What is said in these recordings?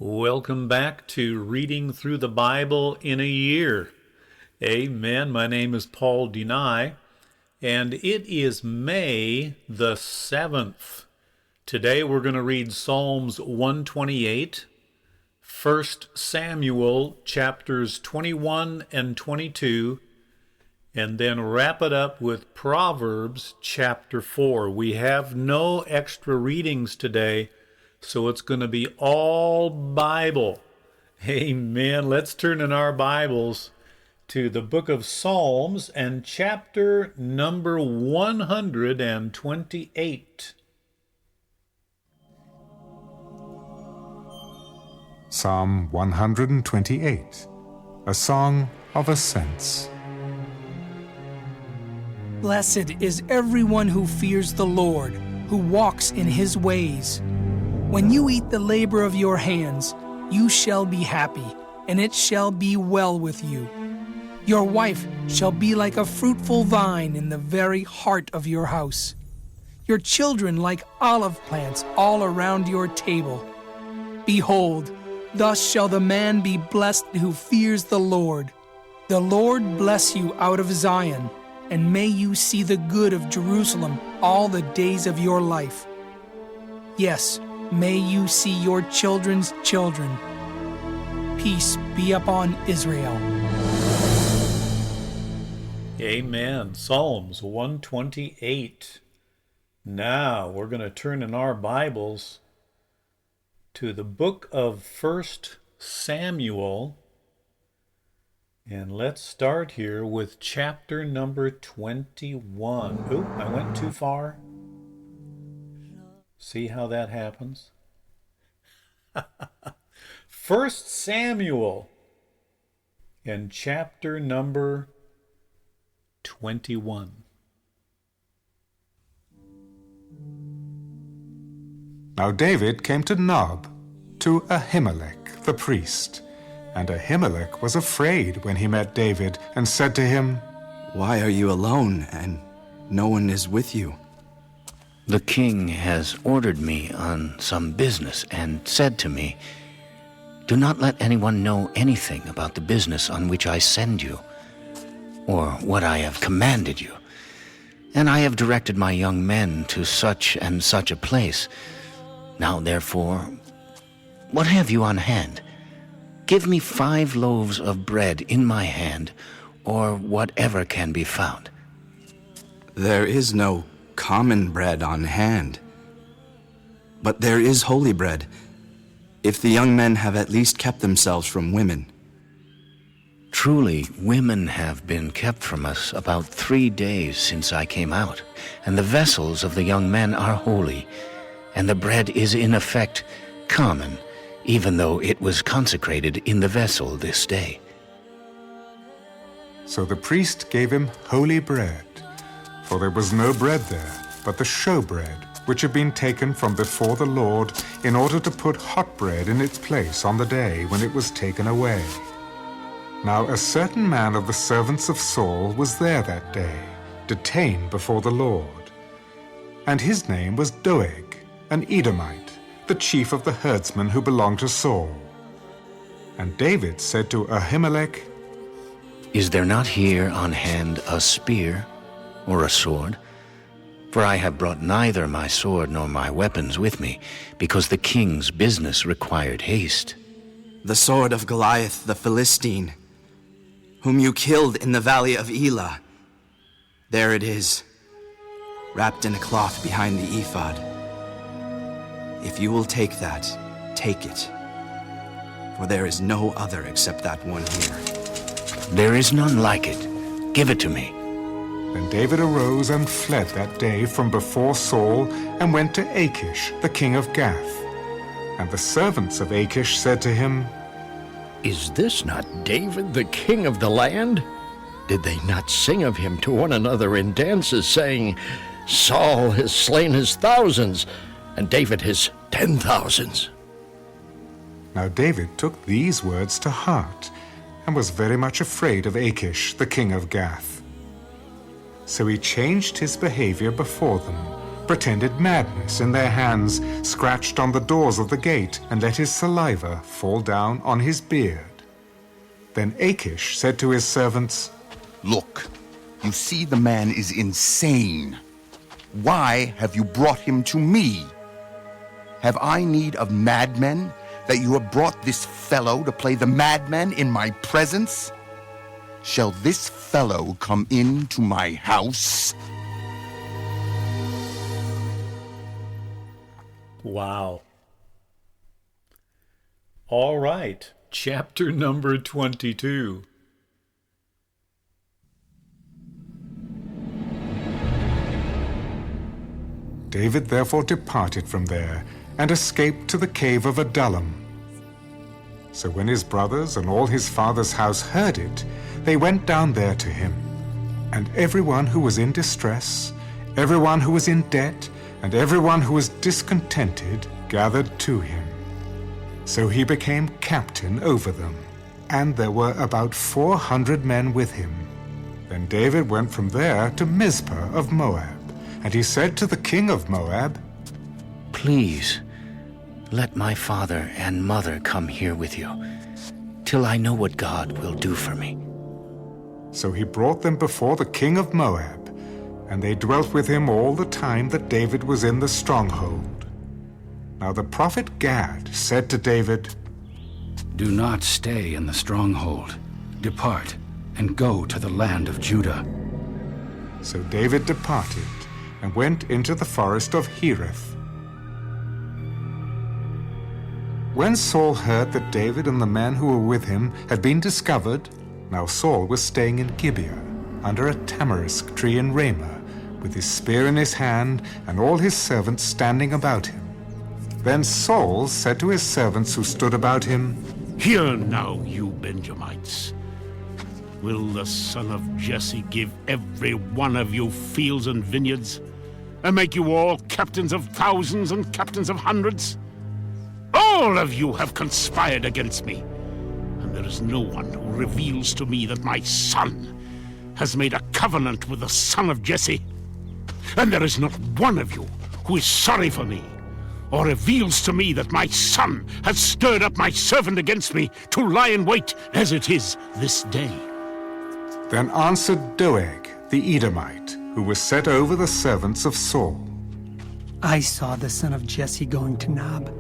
Welcome back to Reading Through the Bible in a Year. Amen. My name is Paul Deny, and it is May the 7th. Today we're going to read Psalms 128, 1 Samuel chapters 21 and 22, and then wrap it up with Proverbs chapter 4. We have no extra readings today, so it's going to be all Bible. Amen. Let's turn in our Bibles to the book of Psalms and chapter number 128. Psalm 128, a song of ascents. Blessed is everyone who fears the Lord, who walks in his ways. When you eat the labor of your hands, you shall be happy, and it shall be well with you. Your wife shall be like a fruitful vine in the very heart of your house. Your children like olive plants all around your table. Behold, thus shall the man be blessed who fears the Lord. The Lord bless you out of Zion, and may you see the good of Jerusalem all the days of your life. Yes, may you see your children's children. Peace be upon Israel. Amen. Psalms 128. Now we're going to turn in our Bibles to the book of 1 Samuel. And let's start here with chapter number 21. Oop, I went too far. See how that happens? 1 Samuel and chapter number 21. Now David came to Nob, to Ahimelech the priest. And Ahimelech was afraid when he met David and said to him, "Why are you alone and no one is with you?" The king has ordered me on some business and said to me, "Do not let anyone know anything about the business on which I send you, or what I have commanded you. And I have directed my young men to such and such a place. Now therefore, what have you on hand? Give me 5 loaves of bread in my hand, or whatever can be found." There is no common bread on hand, but there is holy bread, if the young men have at least kept themselves from women. Truly, women have been kept from us about 3 days since I came out, and the vessels of the young men are holy, and the bread is in effect common, even though it was consecrated in the vessel this day. So the priest gave him holy bread, for there was no bread there, but the showbread, which had been taken from before the Lord, in order to put hot bread in its place on the day when it was taken away. Now a certain man of the servants of Saul was there that day, detained before the Lord. And his name was Doeg, an Edomite, the chief of the herdsmen who belonged to Saul. And David said to Ahimelech, Is there not here on hand a spear or a sword? For I have brought neither my sword nor my weapons with me, because the king's business required haste. The sword of Goliath the Philistine, whom you killed in the valley of Elah. There it is, wrapped in a cloth behind the ephod. If you will take that, take it, for there is no other except that one here. There is none like it. Give it to me. Then David arose and fled that day from before Saul, and went to Achish, the king of Gath. And the servants of Achish said to him, Is this not David, the king of the land? Did they not sing of him to one another in dances, saying, Saul has slain his thousands, and David his 10,000s? Now David took these words to heart, and was very much afraid of Achish, the king of Gath. So he changed his behavior before them, pretended madness in their hands, scratched on the doors of the gate, and let his saliva fall down on his beard. Then Achish said to his servants, Look, you see the man is insane. Why have you brought him to me? Have I need of madmen, that you have brought this fellow to play the madman in my presence? Shall this fellow come into my house? Wow. All right, chapter number 22. David therefore departed from there, and escaped to the cave of Adullam. So when his brothers and all his father's house heard it, they went down there to him. And everyone who was in distress, everyone who was in debt, and everyone who was discontented gathered to him. So he became captain over them, and there were about 400 men with him. Then David went from there to Mizpah of Moab, and he said to the king of Moab, Please, let my father and mother come here with you, till I know what God will do for me. So he brought them before the king of Moab, and they dwelt with him all the time that David was in the stronghold. Now the prophet Gad said to David, Do not stay in the stronghold. Depart, and go to the land of Judah. So David departed, and went into the forest of Hereth. When Saul heard that David and the men who were with him had been discovered, now Saul was staying in Gibeah, under a tamarisk tree in Ramah, with his spear in his hand, and all his servants standing about him. Then Saul said to his servants who stood about him, Hear now, you Benjamites. Will the son of Jesse give every one of you fields and vineyards, and make you all captains of thousands and captains of hundreds? All of you have conspired against me, and there is no one who reveals to me that my son has made a covenant with the son of Jesse. And there is not one of you who is sorry for me, or reveals to me that my son has stirred up my servant against me to lie in wait as it is this day. Then answered Doeg the Edomite, who was set over the servants of Saul. I saw the son of Jesse going to Nob,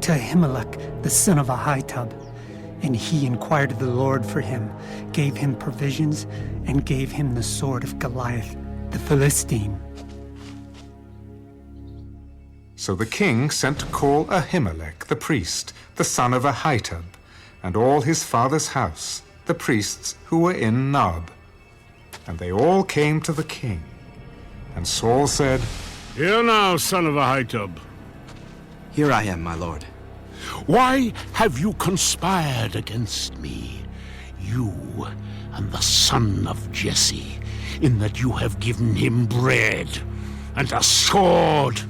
to Ahimelech the son of Ahitub, and he inquired of the Lord for him, gave him provisions, and gave him the sword of Goliath the Philistine. So the king sent to call Ahimelech the priest, the son of Ahitub, and all his father's house, the priests who were in Nob. And they all came to the king. And Saul said, Hear now, son of Ahitub. Here I am, my lord. Why have you conspired against me, you and the son of Jesse, in that you have given him bread and a sword,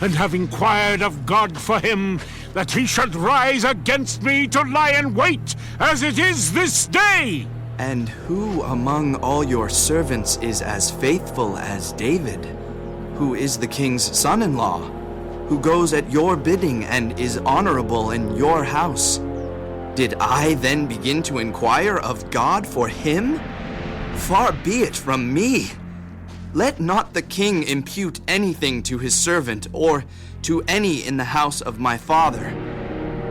and have inquired of God for him, that he should rise against me to lie in wait, as it is this day? And who among all your servants is as faithful as David, who is the king's son-in-law, who goes at your bidding and is honorable in your house? Did I then begin to inquire of God for him? Far be it from me. Let not the king impute anything to his servant, or to any in the house of my father.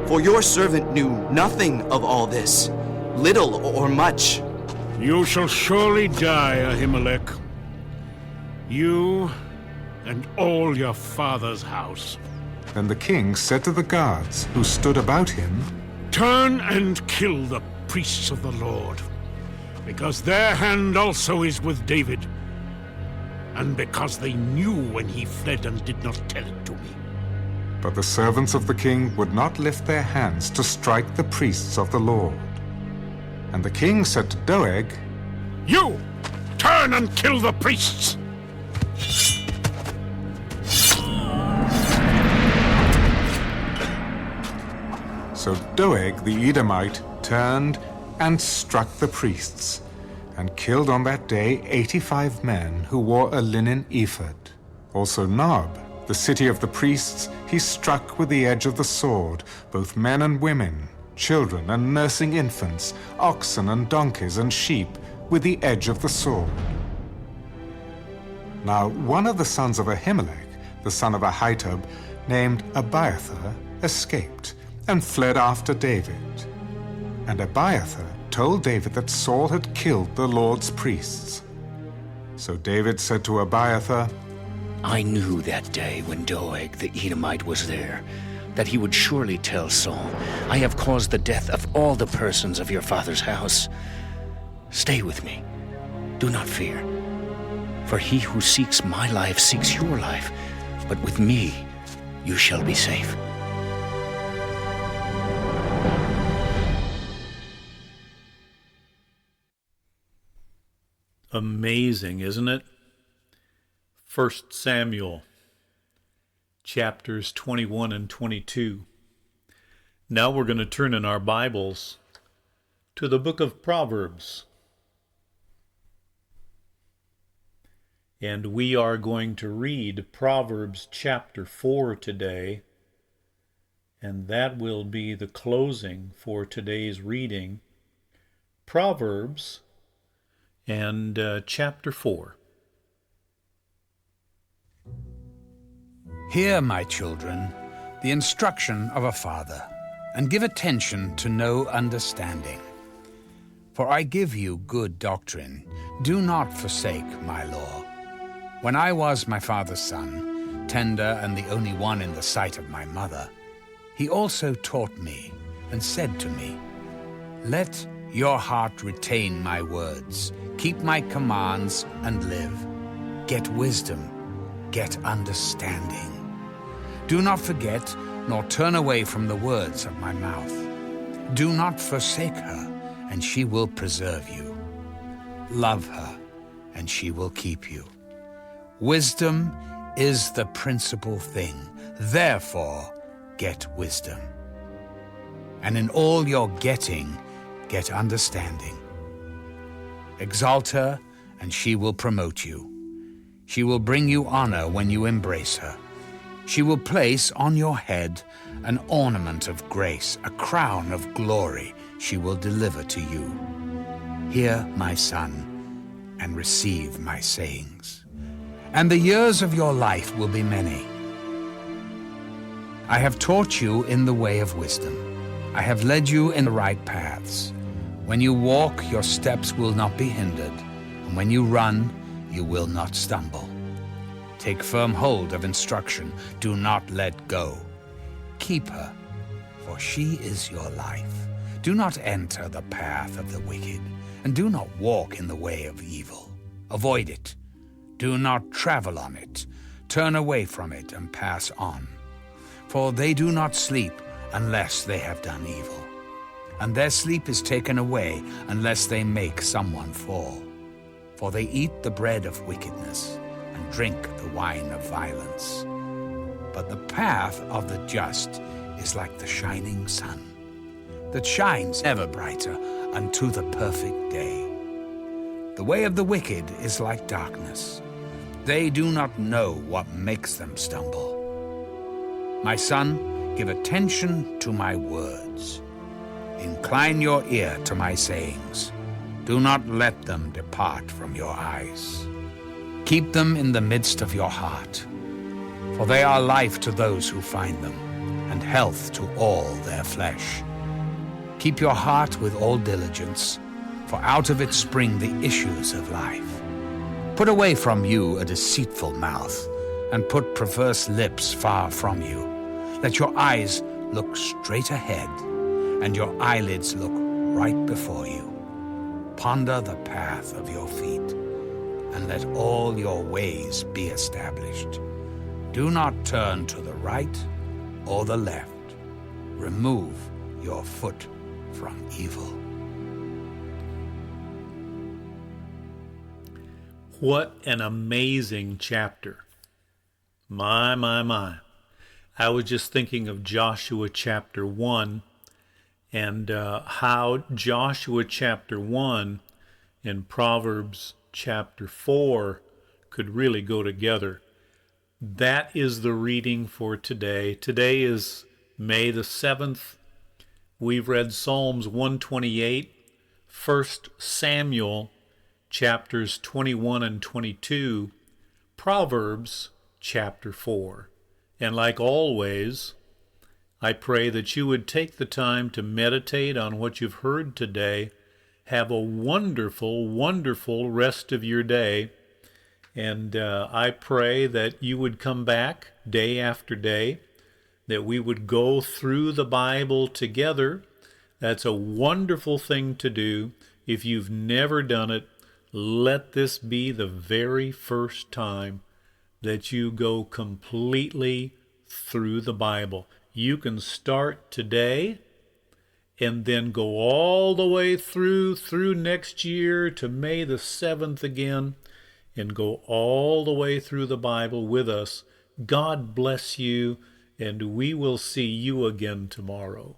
For your servant knew nothing of all this, little or much. You shall surely die, Ahimelech. You and all your father's house. Then the king said to the guards who stood about him, Turn and kill the priests of the Lord, because their hand also is with David, and because they knew when he fled and did not tell it to me. But the servants of the king would not lift their hands to strike the priests of the Lord. And the king said to Doeg, You, turn and kill the priests! So Doeg the Edomite turned and struck the priests, and killed on that day 85 men who wore a linen ephod. Also Nob, the city of the priests, he struck with the edge of the sword, both men and women, children and nursing infants, oxen and donkeys and sheep, with the edge of the sword. Now one of the sons of Ahimelech, the son of Ahitub, named Abiathar, escaped and fled after David. And Abiathar told David that Saul had killed the Lord's priests. So David said to Abiathar, I knew that day when Doeg the Edomite was there, that he would surely tell Saul, I have caused the death of all the persons of your father's house. Stay with me. Do not fear. For he who seeks my life seeks your life, but with me you shall be safe. Amazing, isn't it? 1 Samuel, chapters 21 and 22. Now we're going to turn in our Bibles to the book of Proverbs. And we are going to read Proverbs chapter 4 today, and that will be the closing for today's reading. Proverbs and chapter 4. Hear, my children, the instruction of a father, and give attention to know understanding. For I give you good doctrine. Do not forsake my law. When I was my father's son, tender and the only one in the sight of my mother, he also taught me and said to me, Let your heart retain my words, keep my commands and live. Get wisdom, get understanding. Do not forget, nor turn away from the words of my mouth. Do not forsake her, and she will preserve you. Love her, and she will keep you. Wisdom is the principal thing. Therefore, get wisdom. And in all your getting, get understanding. Exalt her, and she will promote you. She will bring you honor when you embrace her. She will place on your head an ornament of grace, a crown of glory she will deliver to you. Hear, my son, and receive my sayings. And the years of your life will be many. I have taught you in the way of wisdom. I have led you in the right paths. When you walk, your steps will not be hindered, and when you run, you will not stumble. Take firm hold of instruction. Do not let go. Keep her, for she is your life. Do not enter the path of the wicked, and do not walk in the way of evil. Avoid it. Do not travel on it. Turn away from it and pass on. For they do not sleep unless they have done evil, and their sleep is taken away unless they make someone fall. For they eat the bread of wickedness and drink the wine of violence. But the path of the just is like the shining sun, that shines ever brighter unto the perfect day. The way of the wicked is like darkness. They do not know what makes them stumble. My son, give attention to my words. Incline your ear to my sayings. Do not let them depart from your eyes. Keep them in the midst of your heart, for they are life to those who find them, and health to all their flesh. Keep your heart with all diligence, for out of it spring the issues of life. Put away from you a deceitful mouth, and put perverse lips far from you. Let your eyes look straight ahead, and your eyelids look right before you. Ponder the path of your feet, and let all your ways be established. Do not turn to the right or the left. Remove your foot from evil. What an amazing chapter. My, my, my. I was just thinking of Joshua chapter 1 and how Joshua chapter 1 and Proverbs chapter 4 could really go together. that is the reading for today. Today is May the 7th. We've read Psalms 128, 1 Samuel chapters 21 and 22, Proverbs chapter 4. And like always, I pray that you would take the time to meditate on what you've heard today. Have a wonderful, wonderful rest of your day. And I pray that you would come back day after day, that we would go through the Bible together. That's a wonderful thing to do. If you've never done it, let this be the very first time that you go completely through the Bible. You can start today and then go all the way through next year to May the 7th again, and go all the way through the Bible with us. God bless you, and we will see you again tomorrow.